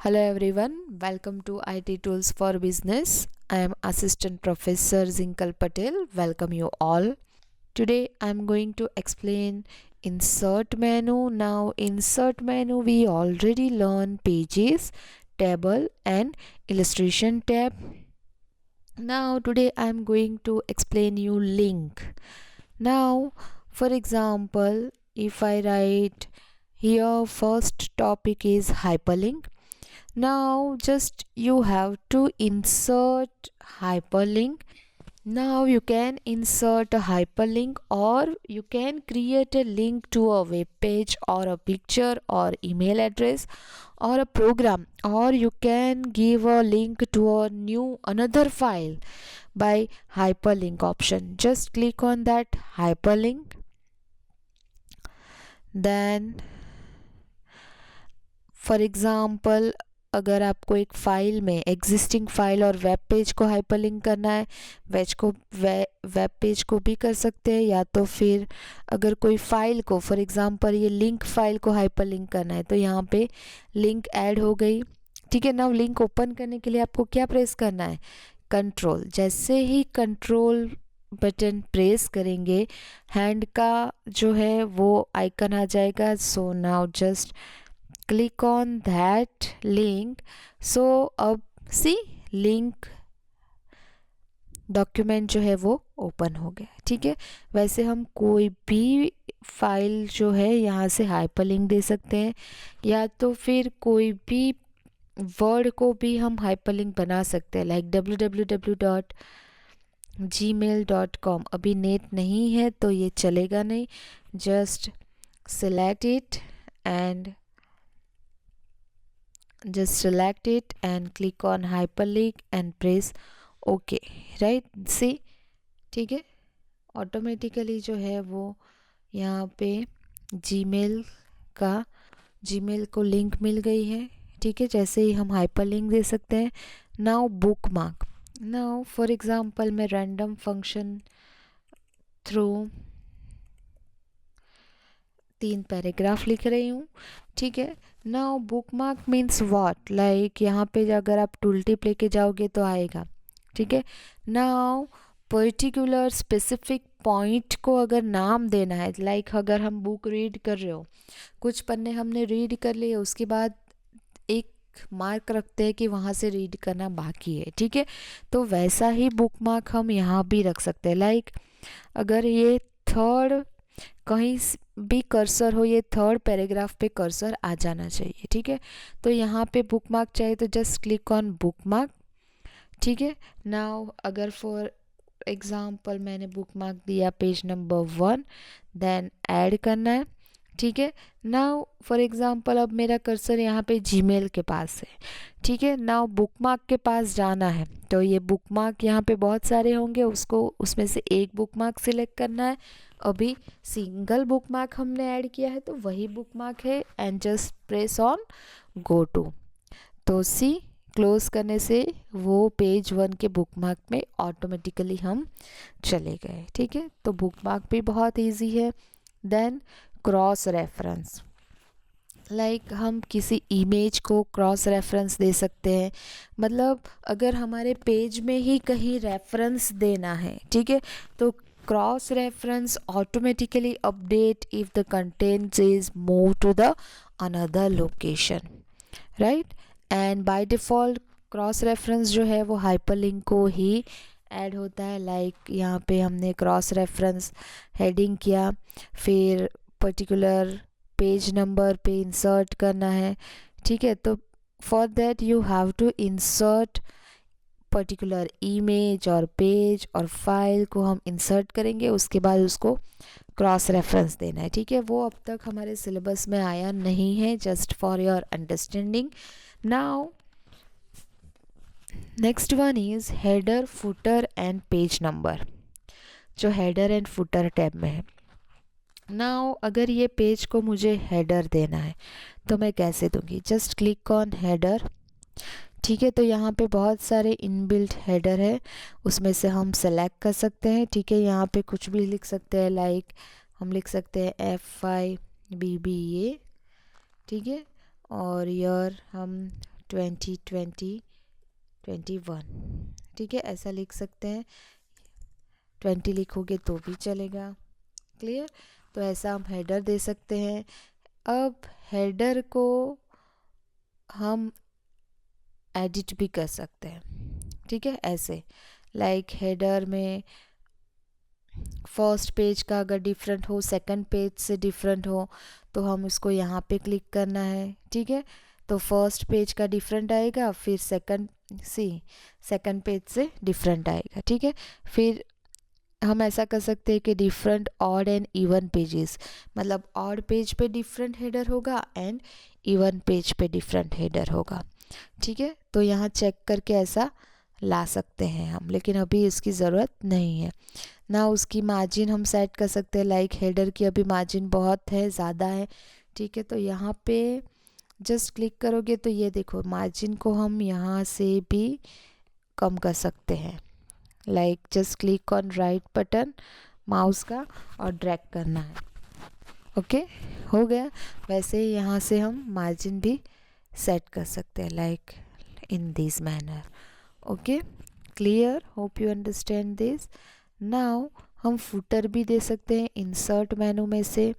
Hello everyone, welcome to IT Tools for Business. I am Assistant Professor Zinkal Patel. Welcome you all. Today I am going to explain insert menu. Now insert menu we already learned pages, table and illustration tab. Now today I am going to explain you link. Now for example, if I write here first topic is hyperlink. Now just you have to insert hyperlink. Now you can insert a hyperlink or you can create a link to a web page or a picture or email address or a program, or you can give a link to a new another file by hyperlink option. Just click on that hyperlink. Then for example अगर आपको एक file में existing file और web page को hyperlink करना है, web page को भी कर सकते हैं, या तो फिर अगर कोई फ़ाइल को फॉर एग्ज़ाम्पल ये लिंक फ़ाइल को हाइपरलिंक करना है तो यहाँ पे लिंक ऐड हो गई। ठीक है। नाउ लिंक ओपन करने के लिए आपको क्या प्रेस करना है? कंट्रोल। जैसे ही कंट्रोल बटन प्रेस करेंगे हैंड का जो है वो आइकन आ जाएगा। So now just click on that link. so अब सी लिंक डॉक्यूमेंट जो है वो ओपन हो गया। ठीक है। वैसे हम कोई भी फाइल जो है यहाँ से हाइपरलिंक दे सकते हैं, या तो फिर कोई भी वर्ड को भी हम हाइपरलिंक बना सकते हैं, लाइक www.gmail.com। अभी नेट नहीं है तो ये चलेगा नहीं। Just select it and click on hyperlink and press OK, right? see, ठीक है। ऑटोमेटिकली जो है वो यहाँ पे जीमेल को लिंक मिल गई है। ठीक है। जैसे ही हम हाइपरलिंक दे सकते हैं। Now bookmark. Now for example मैं रैंडम फंक्शन थ्रू 3 पैराग्राफ लिख रही हूँ। ठीक है। Now bookmark means what, like यहाँ पे अगर आप टूल टिप लेके जाओगे तो आएगा। ठीक है। नाउ पर्टिकुलर स्पेसिफिक पॉइंट को अगर नाम देना है, लाइक अगर हम बुक रीड कर रहे हो, कुछ पन्ने हमने रीड कर लिए, उसके बाद एक मार्क रखते हैं कि वहाँ से रीड करना बाकी है। ठीक है। तो वैसा ही बुकमार्क हम यहाँ भी रख सकते हैं। लाइक अगर ये थर्ड कहीं भी कर्सर हो, ये थर्ड पैराग्राफ पे कर्सर आ जाना चाहिए। ठीक है। तो यहाँ पे बुकमार्क चाहिए तो जस्ट क्लिक ऑन बुकमार्क। ठीक है। नाउ अगर फॉर एग्जांपल मैंने बुकमार्क दिया पेज नंबर 1, देन ऐड करना है। ठीक है। नाउ फॉर एग्जांपल अब मेरा कर्सर यहाँ पे जीमेल के पास है। ठीक है। नाउ बुकमार्क के पास जाना है तो ये बुकमार्क यहाँ पे बहुत सारे होंगे, उसको उसमें से एक बुकमार्क सिलेक्ट करना है। अभी सिंगल बुकमार्क हमने ऐड किया है तो वही बुकमार्क है, and just press on go to. तो सी क्लोज करने से वो पेज 1 के बुकमार्क में ऑटोमेटिकली हम चले गए। ठीक है। तो बुकमार्क भी बहुत इजी है। देन क्रॉस रेफरेंस, लाइक हम किसी इमेज को क्रॉस रेफरेंस दे सकते हैं। मतलब अगर हमारे पेज में ही कहीं रेफरेंस देना है, ठीक है, तो cross reference automatically update if the content is move to the another location, right? And by default cross reference जो है वो हाइपरलिंक को ही ऐड होता है। लाइक यहाँ पे हमने क्रॉस रेफरेंस हेडिंग किया, फिर पर्टिकुलर पेज नंबर पे इंसर्ट करना है। ठीक है। तो for that you have to insert particular image और पेज और फाइल को हम इंसर्ट करेंगे, उसके बाद उसको क्रॉस रेफरेंस देना है। ठीक है। वो अब तक हमारे सिलेबस में आया नहीं है, just for your understanding. Now next one is header, footer and page number, जो हेडर एंड फुटर टैब में है। नाउ अगर ये पेज को मुझे हेडर देना है तो मैं कैसे दूंगी? Just click on header. ठीक है। तो यहाँ पे बहुत सारे इनबिल्ट हेडर है, उसमें से हम सेलेक्ट कर सकते हैं। ठीक है। यहाँ पे कुछ भी लिख सकते हैं, लाइक हम लिख सकते हैं FIBBA। ठीक है। और ईयर हम 2020-21, ठीक है, ऐसा लिख सकते हैं। 20 लिखोगे तो भी चलेगा। क्लियर? तो ऐसा हम हेडर दे सकते हैं। अब हेडर को हम एडिट भी कर सकते हैं, ठीक है, ऐसे लाइक हेडर में फर्स्ट पेज का अगर डिफरेंट हो, सेकंड पेज से डिफरेंट हो, तो हम उसको यहाँ पे क्लिक करना है, ठीक है। तो फर्स्ट पेज का डिफरेंट आएगा, फिर सेकंड पेज से डिफरेंट आएगा, ठीक है। फिर हम ऐसा कर सकते हैं कि different odd and even pages, मतलब ऑड पेज पे डिफरेंट हेडर होगा एंड इवन पेज पे डिफरेंट हेडर होगा, ठीक है। तो यहाँ चेक करके ऐसा ला सकते हैं हम, लेकिन अभी इसकी ज़रूरत नहीं है ना। उसकी मार्जिन हम सेट कर सकते हैं, लाइक हेडर की अभी मार्जिन बहुत है, ज़्यादा है, ठीक है। तो यहाँ पे जस्ट क्लिक करोगे तो ये देखो मार्जिन को हम यहाँ से भी कम कर सकते हैं, like just click on right button mouse का और ड्रैग करना है। ओके, हो गया। वैसे ही यहाँ से हम मार्जिन भी सेट कर सकते हैं, like in this manner. Okay, clear? Hope you understand this. Now हम फुटर भी दे सकते हैं इंसर्ट मेनू में से।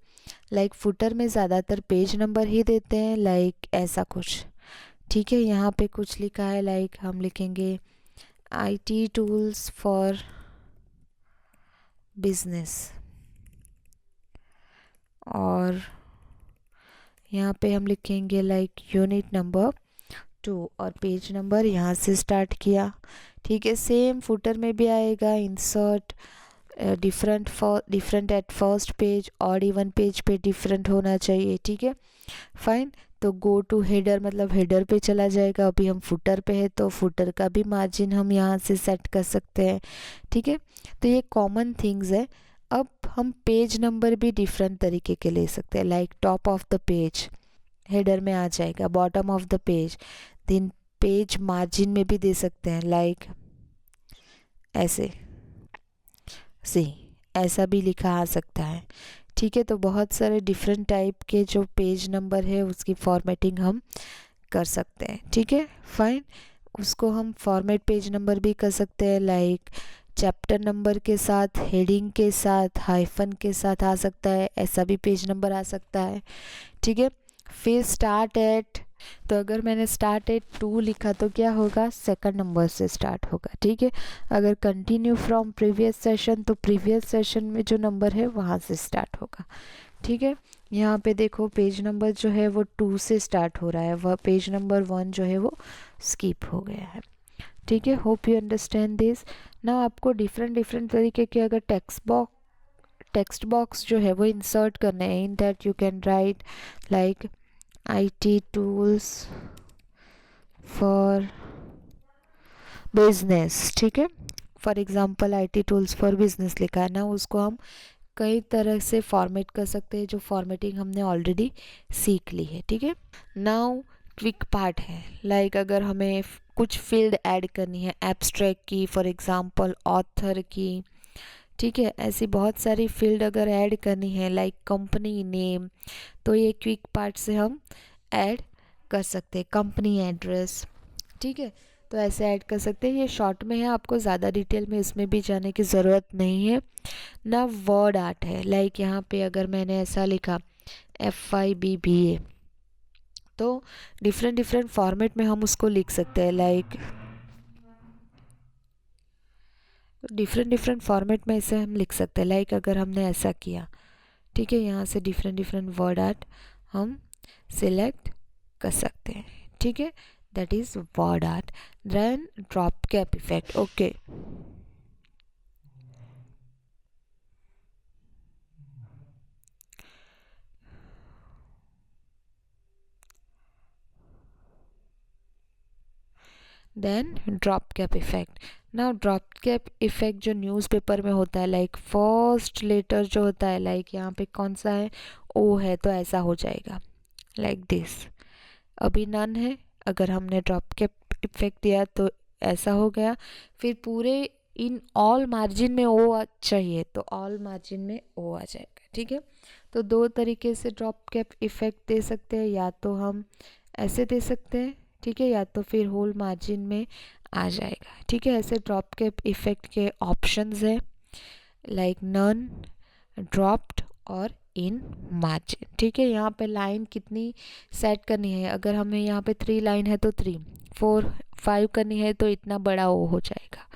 लाइक फुटर में ज़्यादातर पेज नंबर ही देते हैं, लाइक ऐसा कुछ, ठीक है। यहाँ पे कुछ लिखा है, लाइक हम लिखेंगे IT टूल्स फॉर बिजनेस, और यहाँ पे हम लिखेंगे लाइक यूनिट नंबर 2 और पेज नंबर यहाँ से स्टार्ट किया, ठीक है। सेम फुटर में भी आएगा insert different at first page और इवन पेज पे डिफरेंट होना चाहिए, ठीक है, फाइन। तो गो टू हेडर मतलब हेडर पे चला जाएगा। अभी हम फुटर पे है तो फुटर का भी मार्जिन हम यहाँ से सेट कर सकते हैं, ठीक है। तो ये कॉमन थिंग्स है। अब हम पेज नंबर भी डिफरेंट तरीके के ले सकते हैं, like top of the page header में आ जाएगा, bottom of the page, then page margin में भी दे सकते हैं, लाइक ऐसे ऐसा भी लिखा आ सकता है, ठीक है। तो बहुत सारे डिफरेंट टाइप के जो पेज नंबर है उसकी फॉर्मेटिंग हम कर सकते हैं, ठीक है, फाइन। उसको हम फॉर्मेट पेज नंबर भी कर सकते हैं, लाइक चैप्टर नंबर के साथ, हेडिंग के साथ, हाइफन के साथ आ सकता है, ऐसा भी पेज नंबर आ सकता है, ठीक है। फिर स्टार्ट एट, तो अगर मैंने स्टार्ट एट 2 लिखा तो क्या होगा, सेकंड नंबर से स्टार्ट होगा, ठीक है। अगर कंटिन्यू फ्रॉम प्रीवियस सेशन तो प्रीवियस सेशन में जो नंबर है वहाँ से स्टार्ट होगा, ठीक है। यहाँ पे देखो पेज नंबर जो है वो 2 से स्टार्ट हो रहा है, वह पेज नंबर 1 जो है वो स्किप हो गया है, ठीक है। Hope you understand this. ना आपको डिफरेंट तरीके के अगर टेक्स्ट बॉक्स जो है वो इंसर्ट करने हैं, in that you can write like IT tools for business, ठीक है। For example IT tools for business लिखा है ना, उसको हम कई तरह से फॉर्मेट कर सकते हैं, जो फॉर्मेटिंग हमने ऑलरेडी सीख ली है, ठीक है। नाउ क्विक पार्ट है, लाइक अगर हमें कुछ फील्ड ऐड करनी है, एब्स्ट्रैक्ट की, फॉर एग्जांपल ऑथर की, ठीक है, ऐसी बहुत सारी फील्ड अगर ऐड करनी है, लाइक कंपनी नेम, तो ये क्विक पार्ट से हम ऐड कर सकते हैं, कंपनी एड्रेस, ठीक है। तो ऐसे ऐड कर सकते हैं। ये शॉर्ट में है, आपको ज़्यादा डिटेल में इसमें भी जाने की ज़रूरत नहीं है ना। वर्ड आर्ट है, लाइक यहाँ पे अगर मैंने ऐसा लिखा FIBBA, तो डिफरेंट फॉर्मेट में हम उसको लिख सकते हैं, लाइक डिफरेंट फॉर्मेट में इसे हम लिख सकते हैं, लाइक अगर हमने ऐसा किया, ठीक है, यहाँ से डिफरेंट वर्ड आर्ट हम सिलेक्ट कर सकते हैं, ठीक है, that is word art. Then drop cap effect, okay, then drop cap effect. Now drop cap effect जो न्यूज़पेपर में होता है, लाइक फर्स्ट लेटर जो होता है, लाइक यहाँ पे कौन सा है, O है, तो ऐसा हो जाएगा लाइक दिस। अभी नन है, अगर हमने ड्रॉप कैप इफेक्ट दिया तो ऐसा हो गया। फिर पूरे इन ऑल मार्जिन में O चाहिए तो ऑल मार्जिन में O आ जाएगा, ठीक है। तो 2 तरीके से ड्रॉप कैप इफेक्ट दे सकते हैं, या तो हम ऐसे दे सकते हैं, ठीक है, या तो फिर होल मार्जिन में आ जाएगा। ठीक है, ऐसे ड्रॉप कैप इफेक्ट के ऑप्शंस है लाइक नन, ड्रॉप्ड और इन मार्जिन। ठीक है, यहाँ पे लाइन कितनी सेट करनी है, अगर हमें यहाँ पे 3 लाइन है तो 3, 4, 5 करनी है तो इतना बड़ा वो हो जाएगा।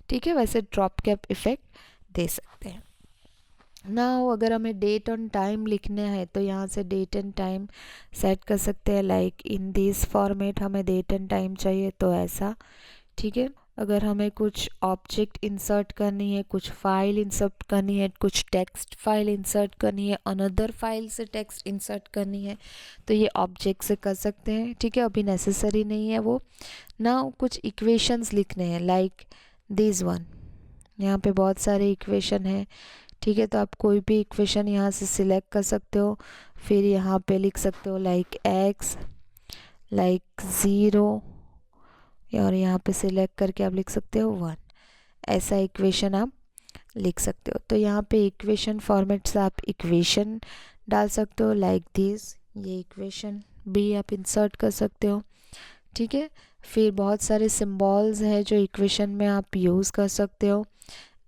ठीक है, वैसे ड्रॉप कैप इफेक्ट दे सकते हैं ना। अगर हमें डेट ऑन टाइम लिखना है तो यहाँ से डेट एंड टाइम सेट कर सकते हैं, लाइक इन दिस फॉर्मेट हमें डेट एंड टाइम चाहिए तो ऐसा। ठीक है, अगर हमें कुछ ऑब्जेक्ट इंसर्ट करनी है, कुछ फाइल इंसर्ट करनी है, कुछ टेक्स्ट फाइल इंसर्ट करनी है, अनदर फाइल से टेक्स्ट इंसर्ट करनी है तो ये ऑब्जेक्ट से कर सकते हैं। ठीक है, अभी नेसेसरी नहीं है वो ना। कुछ इक्वेशंस लिखने हैं लाइक दिस वन, यहाँ पे बहुत सारे इक्वेशन हैं। ठीक है, तो आप कोई भी इक्वेशन यहाँ से सिलेक्ट कर सकते हो, फिर यहाँ पे लिख सकते हो लाइक x लाइक 0 और यहाँ पे सिलेक्ट करके आप लिख सकते हो 1, ऐसा इक्वेशन आप लिख सकते हो। तो यहाँ पे इक्वेशन फॉर्मेट से आप इक्वेशन डाल सकते हो लाइक दिस, ये इक्वेशन भी आप इंसर्ट कर सकते हो। ठीक है, फिर बहुत सारे सिंबल्स हैं जो इक्वेशन में आप यूज़ कर सकते हो।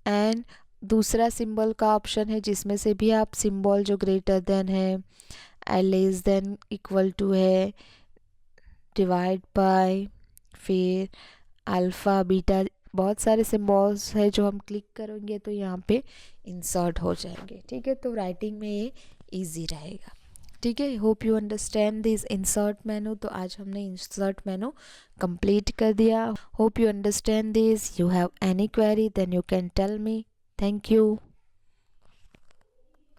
एंड दूसरा सिंबल का ऑप्शन है जिसमें से भी आप सिंबल जो ग्रेटर देन है, लेस देन, इक्वल टू है, डिवाइड बाय, फिर अल्फ़ा बीटा, बहुत सारे सिंबल्स है जो हम क्लिक करेंगे तो यहाँ पे इंसर्ट हो जाएंगे। ठीक है, तो राइटिंग में ये इजी रहेगा। ठीक है, hope you understand this insert menu. तो आज हमने इंसर्ट मेनू कंप्लीट कर दिया। Hope you understand this. You have any query then you can tell me. Thank you.